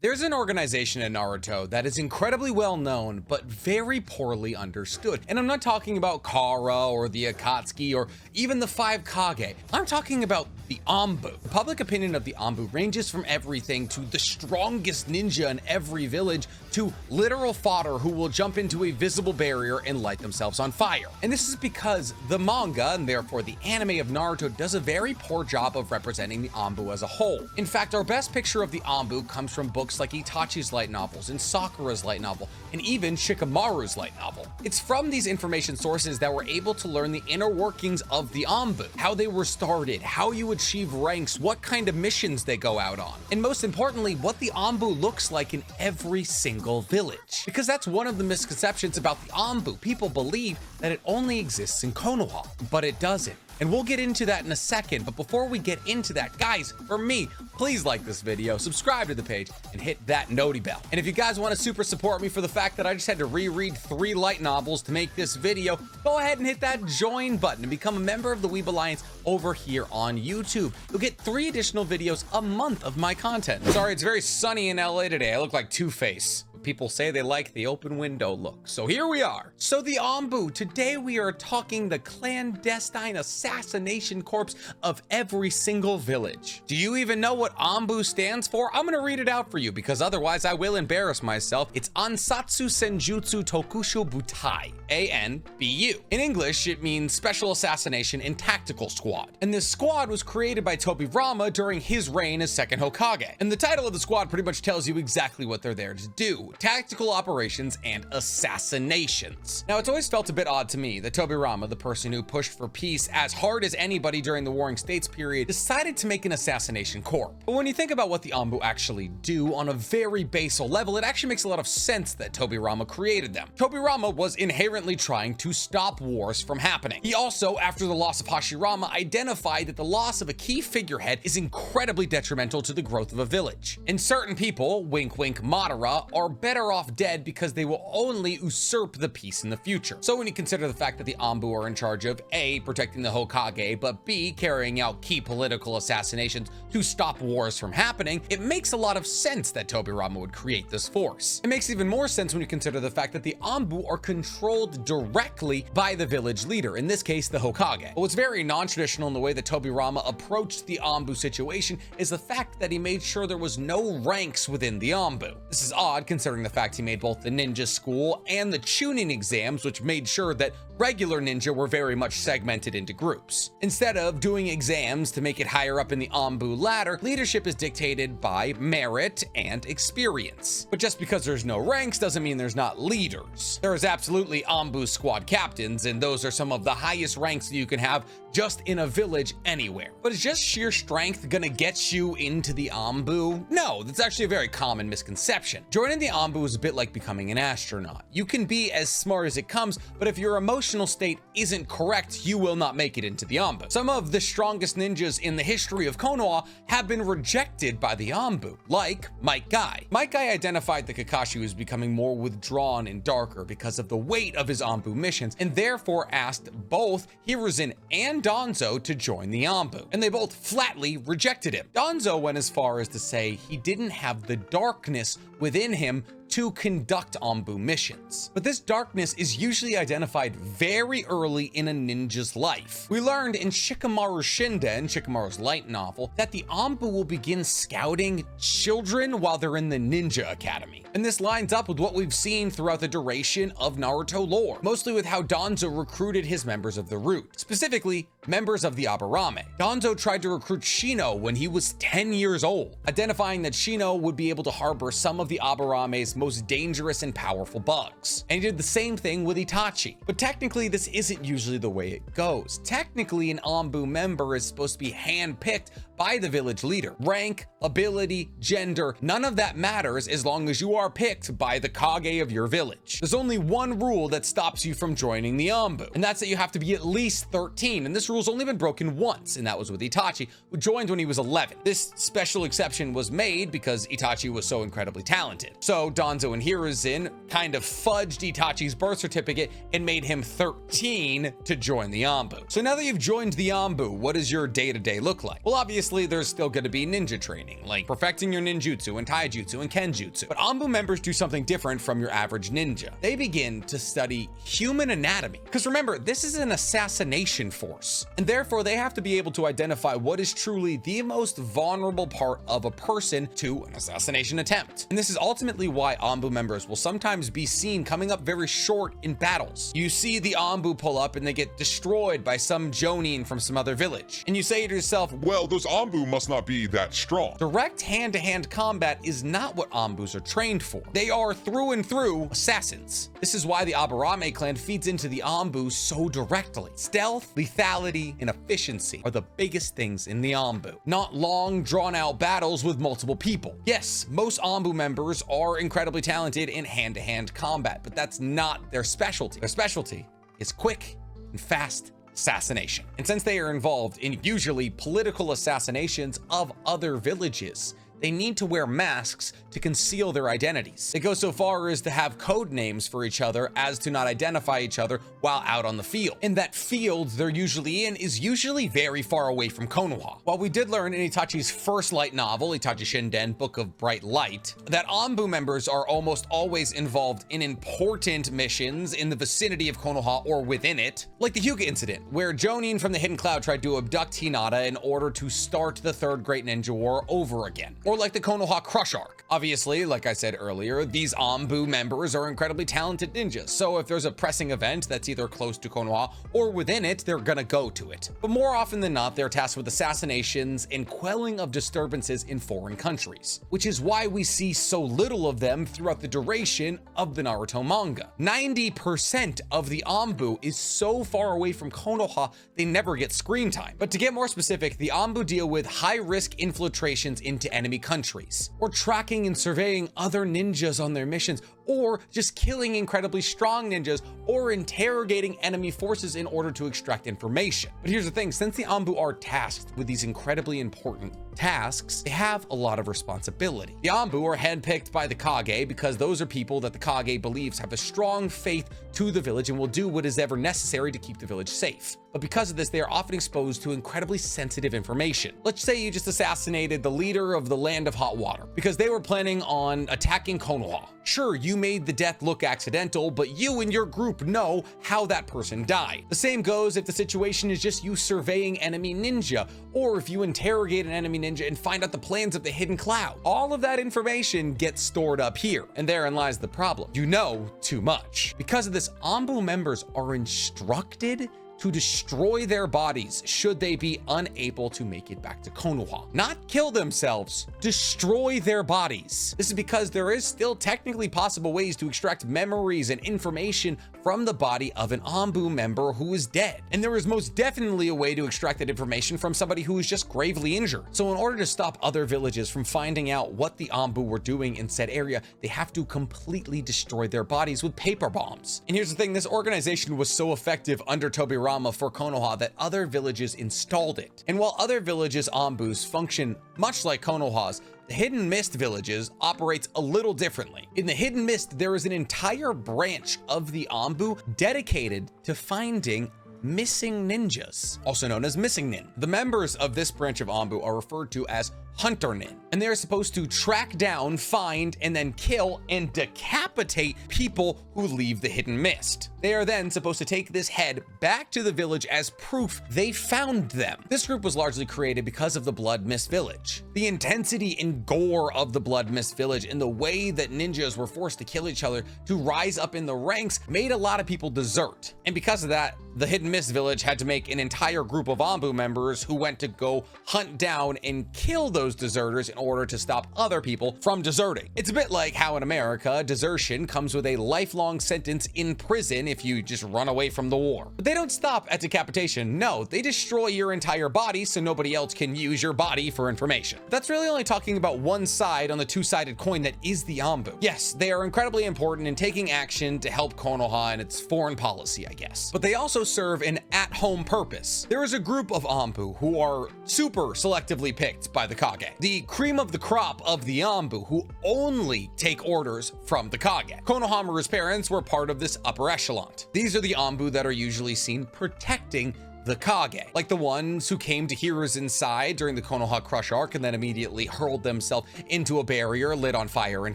There's an organization in Naruto that is incredibly well known, but very poorly understood. And I'm not talking about Kara or the Akatsuki or even the 5 Kage. I'm talking about the ANBU. The public opinion of the ANBU ranges from everything to the strongest ninja in every village to literal fodder who will jump into a visible barrier and light themselves on fire. And this is because the manga, and therefore the anime of Naruto, does a very poor job of representing the ANBU as a whole. In fact, our best picture of the ANBU comes from books like Itachi's light novels and Sakura's light novel, and even Shikamaru's light novel. It's from these information sources that we're able to learn the inner workings of the ANBU, how they were started, how you achieve ranks, what kind of missions they go out on, and most importantly, what the ANBU looks like in every single village. Because that's one of the misconceptions about the ANBU. People believe that it only exists in Konoha, but it doesn't. And we'll get into that in a second, but before we get into that, guys, for me, please like this video, subscribe to the page, and hit that noti bell. And if you guys want to super support me for the fact that I just had to reread 3 light novels to make this video, go ahead and hit that join button and become a member of the Weeb Alliance over here on YouTube. You'll get 3 additional videos a month of my content. Sorry, it's very sunny in LA today. I look like Two-Face. People say they like the open window look. So here we are. So the ANBU, today we are talking the clandestine assassination corps of every single village. Do you even know what ANBU stands for? I'm gonna read it out for you because otherwise I will embarrass myself. It's Ansatsu Senjutsu Tokusho Butai, ANBU. In English, it means Special Assassination and Tactical Squad. And this squad was created by Tobirama during his reign as second Hokage. And the title of the squad pretty much tells you exactly what they're there to do. Tactical operations and assassinations. Now, it's always felt a bit odd to me that Tobirama, the person who pushed for peace as hard as anybody during the Warring States period, decided to make an assassination corps. But when you think about what the ANBU actually do on a very basal level, it actually makes a lot of sense that Tobirama created them. Tobirama was inherently trying to stop wars from happening. He also, after the loss of Hashirama, identified that the loss of a key figurehead is incredibly detrimental to the growth of a village. And certain people, wink wink Madara, are better off dead because they will only usurp the peace in the future. So when you consider the fact that the ANBU are in charge of A, protecting the Hokage, but B, carrying out key political assassinations to stop wars from happening, it makes a lot of sense that Tobirama would create this force. It makes even more sense when you consider the fact that the ANBU are controlled directly by the village leader, in this case, the Hokage. But what's very non-traditional in the way that Tobirama approached the ANBU situation is the fact that he made sure there was no ranks within the ANBU. This is odd considering the fact he made both the ninja school and the Chunin exams, which made sure that regular ninja were very much segmented into groups. Instead of doing exams to make it higher up in the ANBU ladder, leadership is dictated by merit and experience. But just because there's no ranks doesn't mean there's not leaders. There is absolutely ANBU squad captains, and those are some of the highest ranks that you can have just in a village anywhere. But is just sheer strength gonna get you into the ANBU? No, that's actually a very common misconception. Joining the ANBU is a bit like becoming an astronaut. You can be as smart as it comes, but if your emotional state isn't correct, you will not make it into the ANBU. Some of the strongest ninjas in the history of Konoha have been rejected by the ANBU, like Might Guy. Might Guy identified that Kakashi was becoming more withdrawn and darker because of the weight of his ANBU missions, and therefore asked both Hiruzen and Danzo to join the ANBU, and they both flatly rejected him. Danzo went as far as to say he didn't have the darkness within him to conduct ANBU missions. But this darkness is usually identified very early in a ninja's life. We learned in Shikamaru Shinden, Shikamaru's light novel, that the ANBU will begin scouting children while they're in the ninja academy. And this lines up with what we've seen throughout the duration of Naruto lore, mostly with how Danzo recruited his members of the Root, specifically members of the Aburame. Danzo tried to recruit Shino when he was 10 years old, identifying that Shino would be able to harbor some of the Aburame's most dangerous and powerful bugs. And he did the same thing with Itachi. But technically, this isn't usually the way it goes. Technically, an ANBU member is supposed to be handpicked by the village leader. Rank, ability, gender, none of that matters as long as you are picked by the Kage of your village. There's only one rule that stops you from joining the ANBU, and that's that you have to be at least 13, and this rule's only been broken once, and that was with Itachi, who joined when he was 11. This special exception was made because Itachi was so incredibly talented. So Danzo and Hiruzen kind of fudged Itachi's birth certificate and made him 13 to join the ANBU. So now that you've joined the ANBU, what does your day-to-day look like? Well, obviously there's still going to be ninja training, like perfecting your ninjutsu and taijutsu and kenjutsu. But ANBU members do something different from your average ninja. They begin to study human anatomy. Because remember, this is an assassination force, and therefore they have to be able to identify what is truly the most vulnerable part of a person to an assassination attempt. And this is ultimately why ANBU members will sometimes be seen coming up very short in battles. You see the ANBU pull up and they get destroyed by some Jonin from some other village. And you say to yourself, well, those ANBU must not be that strong. Direct hand-to-hand combat is not what ANBUs are trained for. They are through and through assassins. This is why the Aburame clan feeds into the ANBU so directly. Stealth, lethality, and efficiency are the biggest things in the ANBU, not long, drawn-out battles with multiple people. Yes, most ANBU members are incredibly talented in hand-to-hand combat, but that's not their specialty. Their specialty is quick and fast assassination. And since they are involved in usually political assassinations of other villages, they need to wear masks to conceal their identities. They go so far as to have code names for each other as to not identify each other while out on the field. And that field they're usually in is usually very far away from Konoha. While we did learn in Itachi's first light novel, Itachi Shinden, Book of Bright Light, that ANBU members are almost always involved in important missions in the vicinity of Konoha or within it, like the Hyuga incident, where Jonin from the Hidden Cloud tried to abduct Hinata in order to start the Third Great Ninja War over again. Or like the Konoha Crush arc. Obviously, like I said earlier, these ANBU members are incredibly talented ninjas, so if there's a pressing event that's either close to Konoha or within it, they're gonna go to it. But more often than not, they're tasked with assassinations and quelling of disturbances in foreign countries, which is why we see so little of them throughout the duration of the Naruto manga. 90% of the ANBU is so far away from Konoha, they never get screen time. But to get more specific, the ANBU deal with high-risk infiltrations into enemy countries, or tracking and surveying other ninjas on their missions, or just killing incredibly strong ninjas, or interrogating enemy forces in order to extract information. But here's the thing, since the ANBU are tasked with these incredibly important tasks, they have a lot of responsibility. The ANBU are handpicked by the Kage because those are people that the Kage believes have a strong faith to the village and will do what is ever necessary to keep the village safe. But because of this, they are often exposed to incredibly sensitive information. Let's say you just assassinated the leader of the Land of Hot Water because they were planning on attacking Konoha. Sure, you made the death look accidental, but you and your group know how that person died. The same goes if the situation is just you surveying enemy ninja, or if you interrogate an enemy ninja and find out the plans of the Hidden Cloud. All of that information gets stored up here, and therein lies the problem. You know too much. Because of this, ANBU members are instructed to destroy their bodies should they be unable to make it back to Konoha. Not kill themselves, destroy their bodies. This is because there is still technically possible ways to extract memories and information from the body of an ANBU member who is dead. And there is most definitely a way to extract that information from somebody who is just gravely injured. So in order to stop other villages from finding out what the ANBU were doing in said area, they have to completely destroy their bodies with paper bombs. And here's the thing, this organization was so effective under Tobirama for Konoha that other villages installed it. And while other villages' ANBUs function much like Konoha's, the Hidden Mist villages operates a little differently. In the Hidden Mist, there is an entire branch of the ANBU dedicated to finding missing ninjas, also known as missing nin. The members of this branch of ANBU are referred to as hunter nin, and they're supposed to track down, find, and then kill and decapitate people who leave the Hidden Mist. They are then supposed to take this head back to the village as proof they found them. This group was largely created because of the Blood Mist village. The intensity and gore of the Blood Mist village and the way that ninjas were forced to kill each other to rise up in the ranks made a lot of people desert. And because of that, the Hidden Mist village had to make an entire group of ANBU members who went to go hunt down and kill those deserters in order to stop other people from deserting. It's a bit like how in America, desertion comes with a lifelong sentence in prison if you just run away from the war. But they don't stop at decapitation. No, they destroy your entire body so nobody else can use your body for information. That's really only talking about one side on the two-sided coin that is the ANBU. Yes, they are incredibly important in taking action to help Konoha and its foreign policy, I guess. But they also serve an at-home purpose. There is a group of ANBU who are super selectively picked by the Kage. Kage, the cream of the crop of the ANBU, who only take orders from the Kage. Konohamaru's parents were part of this upper echelon. These are the ANBU that are usually seen protecting the Kage, like the ones who came to Hiruzen's side during the Konoha Crush arc and then immediately hurled themselves into a barrier, lit on fire, and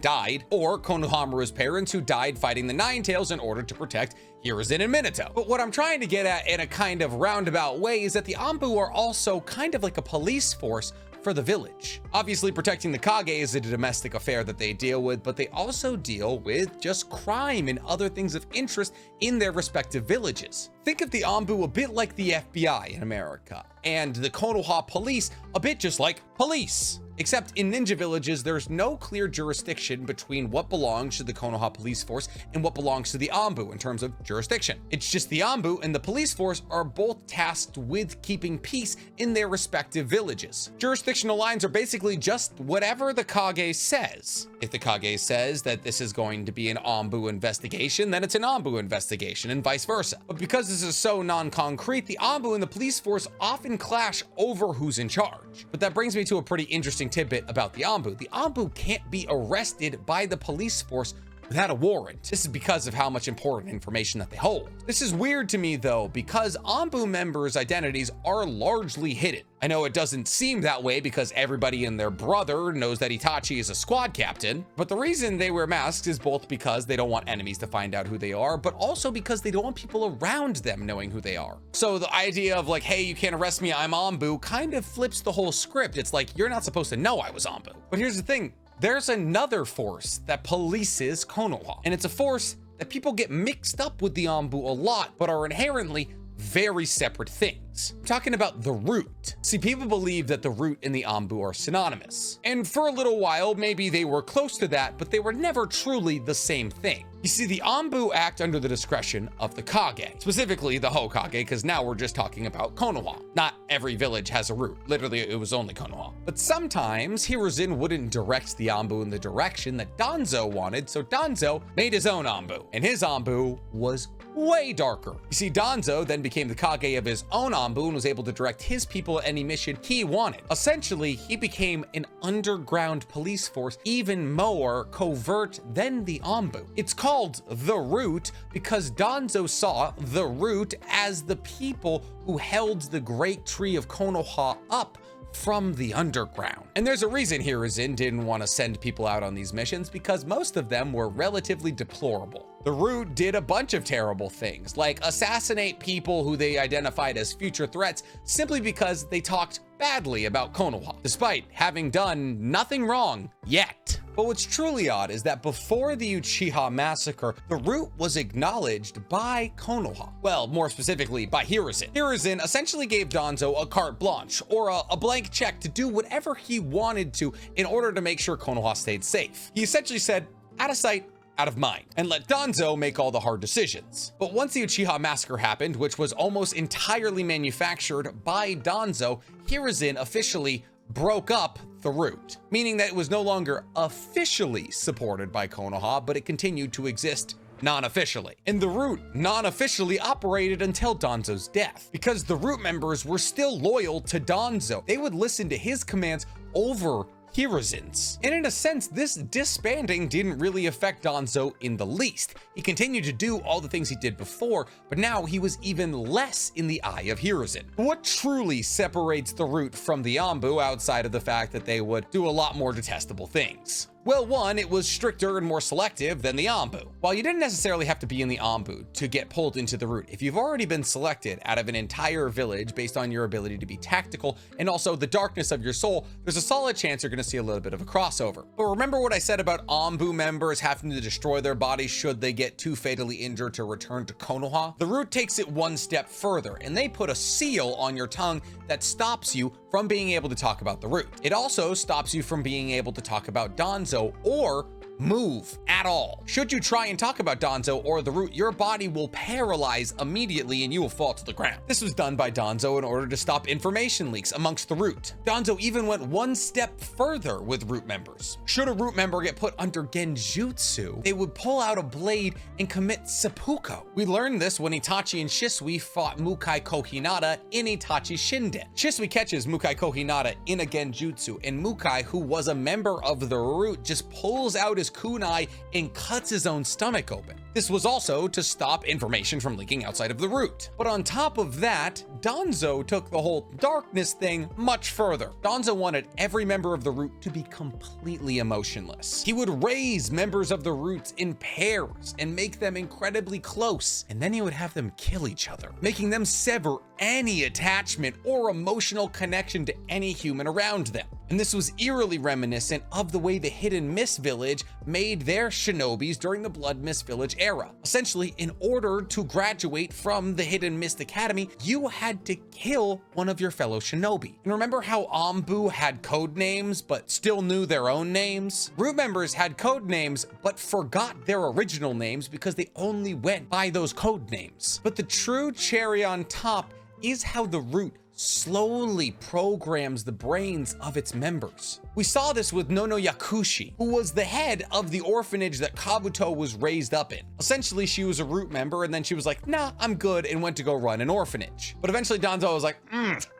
died, or Konohamaru's parents who died fighting the Nine Tails in order to protect Hiruzen and Minato. But what I'm trying to get at in a kind of roundabout way is that the ANBU are also kind of like a police force for the village. Obviously, protecting the Kage is a domestic affair that they deal with, but they also deal with just crime and other things of interest in their respective villages. Think of the ANBU a bit like the FBI in America, and the Konoha police a bit just like police. Except in ninja villages, there's no clear jurisdiction between what belongs to the Konoha police force and what belongs to the ANBU in terms of jurisdiction. It's just the ANBU and the police force are both tasked with keeping peace in their respective villages. Jurisdictional lines are basically just whatever the Kage says. If the Kage says that this is going to be an ANBU investigation, then it's an ANBU investigation, and vice versa. But because this is so non-concrete, the ANBU and the police force often clash over who's in charge. But that brings me to a pretty interesting tidbit about the ANBU. The ANBU can't be arrested by the police force without a warrant. This is because of how much important information that they hold. This is weird to me though, because ANBU members' identities are largely hidden. I know it doesn't seem that way because everybody and their brother knows that Itachi is a squad captain, but the reason they wear masks is both because they don't want enemies to find out who they are, but also because they don't want people around them knowing who they are. So the idea of like, hey, you can't arrest me, I'm ANBU, kind of flips the whole script. It's like, you're not supposed to know I was ANBU. But here's the thing. There's another force that polices Konoha, and it's a force that people get mixed up with the ANBU a lot, but are inherently very separate things. I'm talking about the root. See, people believe that the root and the ANBU are synonymous. And for a little while, maybe they were close to that, but they were never truly the same thing. You see, the ANBU act under the discretion of the Kage, specifically the Hokage, because now we're just talking about Konoha. Not every village has a root. Literally, it was only Konoha. But sometimes Hiruzen wouldn't direct the ANBU in the direction that Danzo wanted, so Danzo made his own ANBU, and his ANBU was way darker. You see, Danzo then became the Kage of his own ANBU and was able to direct his people at any mission he wanted. Essentially, he became an underground police force, even more covert than the ANBU. It's called the Root because Danzo saw the Root as the people who held the great tree of Konoha up from the underground. And there's a reason Hiruzen didn't want to send people out on these missions, because most of them were relatively deplorable. The Root did a bunch of terrible things, like assassinate people who they identified as future threats simply because they talked badly about Konoha, despite having done nothing wrong yet. But what's truly odd is that before the Uchiha massacre, the Root was acknowledged by Konoha. Well, more specifically, by Hiruzen. Hiruzen essentially gave Danzo a carte blanche, or a blank check to do whatever he wanted to in order to make sure Konoha stayed safe. He essentially said, out of sight, out of mind, and let Danzo make all the hard decisions. But once the Uchiha massacre happened, which was almost entirely manufactured by Danzo, Hiruzen officially broke up the Root, meaning that it was no longer officially supported by Konoha, but it continued to exist non-officially. And the Root non-officially operated until Danzo's death, because the Root members were still loyal to Danzo. They would listen to his commands over Hiruzen's. And in a sense, this disbanding didn't really affect Danzo in the least. He continued to do all the things he did before, but now he was even less in the eye of Hiruzen. What truly separates the Root from the ANBU outside of the fact that they would do a lot more detestable things? Well, one, it was stricter and more selective than the ANBU. While you didn't necessarily have to be in the ANBU to get pulled into the Root, if you've already been selected out of an entire village based on your ability to be tactical and also the darkness of your soul, there's a solid chance you're going to see a little bit of a crossover. But remember what I said about ANBU members having to destroy their bodies should they get too fatally injured to return to Konoha? The Root takes it one step further, and they put a seal on your tongue that stops you from being able to talk about the Root. It also stops you from being able to talk about Danzo or move at all. Should you try and talk about Danzo or the root, your body will paralyze immediately and you will fall to the ground. This was done by Danzo in order to stop information leaks amongst the root. Danzo even went one step further with root members. Should a root member get put under genjutsu, they would pull out a blade and commit seppuku. We learned this when Itachi and Shisui fought Mukai Kohinata in Itachi Shinden. Shisui catches Mukai Kohinata in a genjutsu, and Mukai, who was a member of the root, just pulls out his kunai and cuts his own stomach open. This was also to stop information from leaking outside of the root. But on top of that, Danzo took the whole darkness thing much further. Danzo wanted every member of the root to be completely emotionless. He would raise members of the roots in pairs and make them incredibly close, and then he would have them kill each other, making them sever any attachment or emotional connection to any human around them. And this was eerily reminiscent of the way the Hidden Mist Village made their shinobis during the Blood Mist Village era. Essentially, in order to graduate from the Hidden Mist Academy, you had to kill one of your fellow shinobi. And remember how ANBU had code names but still knew their own names? Root members had code names but forgot their original names because they only went by those code names. But the true cherry on top is how the root slowly programs the brains of its members. We saw this with Nono Yakushi, who was the head of the orphanage that Kabuto was raised up in. Essentially, she was a root member, and then she was like, nah, I'm good, and went to go run an orphanage. But eventually Danzo was like,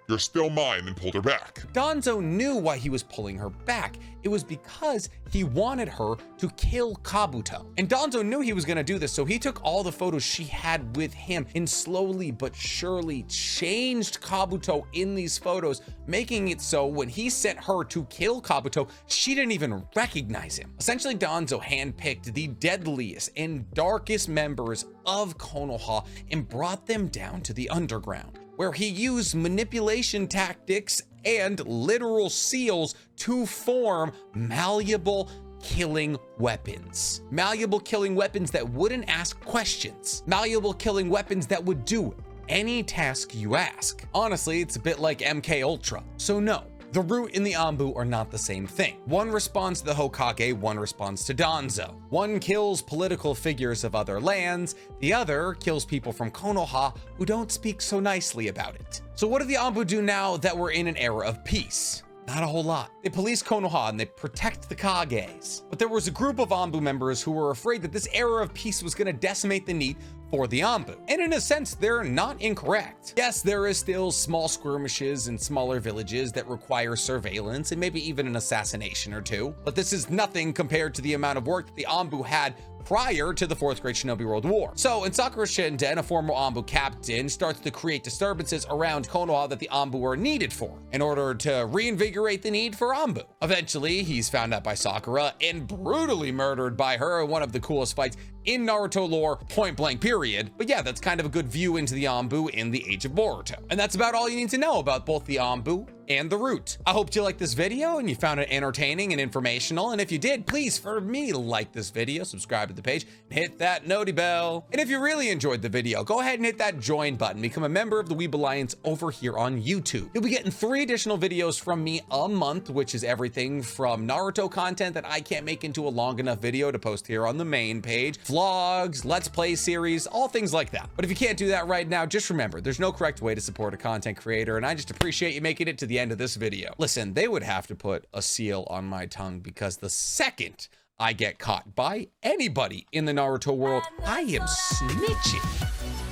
You're still mine, and pulled her back. Danzo knew why he was pulling her back. It was because he wanted her to kill Kabuto. And Danzo knew he was gonna do this, so he took all the photos she had with him and slowly but surely changed Kabuto in these photos, making it so when he sent her to kill Kabuto, she didn't even recognize him. Essentially, Danzo handpicked the deadliest and darkest members of Konoha and brought them down to the underground, where he used manipulation tactics and literal seals to form malleable killing weapons. Malleable killing weapons that wouldn't ask questions. Malleable killing weapons that would do any task you ask. Honestly, it's a bit like MK Ultra. So no, the root and the ANBU are not the same thing. One responds to the Hokage, one responds to Danzo. One kills political figures of other lands, the other kills people from Konoha who don't speak so nicely about it. So what do the ANBU do now that we're in an era of peace? Not a whole lot. They police Konoha and they protect the Kages. But there was a group of ANBU members who were afraid that this era of peace was going to decimate the need for the ANBU. And in a sense, they're not incorrect. Yes, there is still small skirmishes in smaller villages that require surveillance and maybe even an assassination or two. But this is nothing compared to the amount of work that the ANBU had prior to the Fourth Great Shinobi World War. So in Sakura Shinden, a former ANBU captain starts to create disturbances around Konoha that the ANBU are needed for, in order to reinvigorate the need for ANBU. Eventually, he's found out by Sakura and brutally murdered by her in one of the coolest fights in Naruto lore, point blank period. But yeah, that's kind of a good view into the ANBU in the Age of Boruto. And that's about all you need to know about both the ANBU and the root. I hope you liked this video and you found it entertaining and informational. And if you did, please, for me, like this video, subscribe to the page, and hit that noti bell. And if you really enjoyed the video, go ahead and hit that join button. Become a member of the Weeb Alliance over here on YouTube. You'll be getting 3 additional videos from me a month, which is everything from Naruto content that I can't make into a long enough video to post here on the main page, vlogs, let's play series, all things like that. But if you can't do that right now, just remember, there's no correct way to support a content creator, and I just appreciate you making it to the end of this video. Listen, they would have to put a seal on my tongue, because the second I get caught by anybody in the Naruto world, I am snitching.